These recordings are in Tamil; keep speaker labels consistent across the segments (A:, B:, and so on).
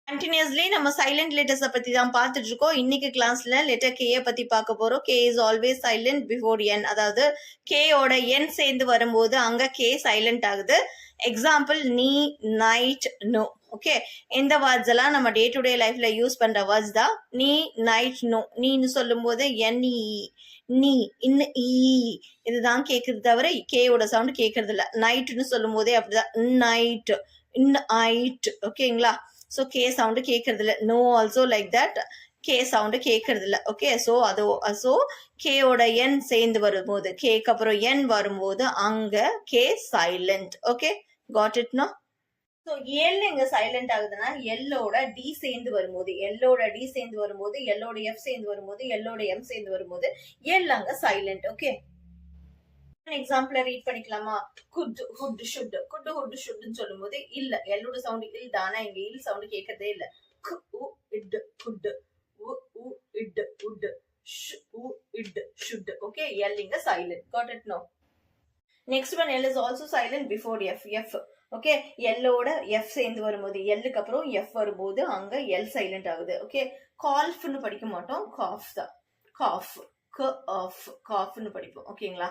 A: கண்டினியூஸ்லி நம்ம சைலண்ட் லெட்டர்ஸை பத்தி தான் பார்த்துட்டு இருக்கோம். இன்னைக்கு கிளாஸ்ல லெட்டர் கே பத்தி பார்க்க போறோம். K is always silent before N. அதாவது கேயோட என் சேர்ந்து வரும்போது அங்க கே சைலண்ட் ஆகுது. Example knee, night, know. Okay, இந்த வேர்ட்ஸ் எல்லாம் நம்ம டே டு டே லைஃப்ல யூஸ் பண்ற வேர்ட்ஸ் தான். நீ, நைட், நோ. நீன்னு சொல்லும் போது என் நீ இன்னும் இதுதான் கேக்குறது தவிர கேயோட சவுண்ட் கேட்கறது இல்ல. நைட்னு சொல்லும் போதே அப்படிதான், நைட், ஐட். ஓகேங்களா? ஸோ கே சவுண்டு கேட்கறது இல்லை. No also like that, K sound கேட்கறது இல்லை. ஓகே, ஸோ கேயோட என் சேர்ந்து வரும்போது, கேக்கு அப்புறம் என் வரும்போது அங்க K silent. Okay, got it no? So L எங்க சைலண்ட் ஆகுதுன்னா எல்லோட டி சேர்ந்து வரும்போது, எல்லோட டி சேர்ந்து வரும்போது, எல்லோட எஃப் சேர்ந்து வரும்போது, எல்லோட எம் சேர்ந்து வரும்போது எல் அங்க சைலண்ட். ஓகே, எக்ஸாம்பிள் ரீட் பண்ணிக்கலாமா? Could, would, should. Could, would, ஷுட்னு சொல்லும் போது இல்ல, எல்லோட சவுண்ட் இல் தானே, இங்க இல் சவுண்ட் கேட்கறதே இல்ல. கு, உ, இட், குட், உ, உ, இட், உட், ஷ், உ, இட், ஷுட். ஓகே, எல் இங்க silent. Got it no? Next one, L is also silent before F. F, okay, எல்லோட எஃப் சேர்ந்து வரும்போது, எல்லுக்கு அப்புறம் எஃப் வரும்போது அங்க எல் சைலண்ட் ஆகுது. ஓகே, கால்ஃப்னு படிக்க மாட்டோம், காஃப் தான். காஃப், ஆஃப், காஃப்னு படிப்போம். ஓகேங்களா?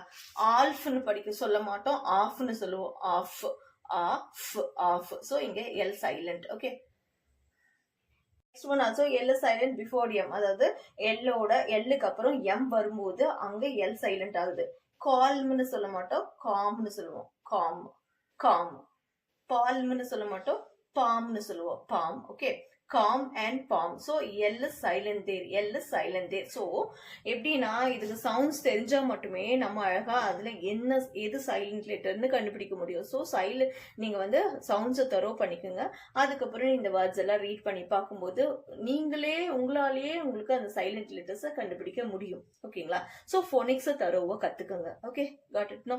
A: ஆல்ஃப்னு படிக்க சொல்ல மாட்டோம், ஆஃப்னு சொல்லுவோம். Off, off, off. ஸோ இங்க L silent. Okay, next one also L silent before M. அதாவது எல்லோட எல்லுக்கு அப்புறம் எம் வரும்போது அங்க எல் சைலண்ட் ஆகுது. கால்ம்னு சொல்ல மாட்டோம், காம்னு சொல்லுவோம். Com, com. பால்ம்னு சொல்ல மாட்டோம், பாம்னு சொல்லுவோம். Palm. Okay, calm and palm. So L is silent there. L is silent there. So எப்படின்னா இதுக்கு சவுண்ட்ஸ் தெரிஞ்சா மட்டுமே நம்ம அழகா அதுல என்ன எது சைலண்ட் லெட்டர்னு கண்டுபிடிக்க முடியும். ஸோ சைலண்ட் நீங்க வந்து சவுண்ட்ஸை தரோ பண்ணிக்கோங்க. அதுக்கப்புறம் இந்த வேர்ட்ஸ் எல்லாம் ரீட் பண்ணி பார்க்கும்போது உங்களாலேயே உங்களுக்கு அந்த சைலண்ட் லெட்டர்ஸை கண்டுபிடிக்க முடியும். ஓகேங்களா? ஸோ ஃபோனிக்ஸை தரோவா கத்துக்கோங்க. Okay, got it no?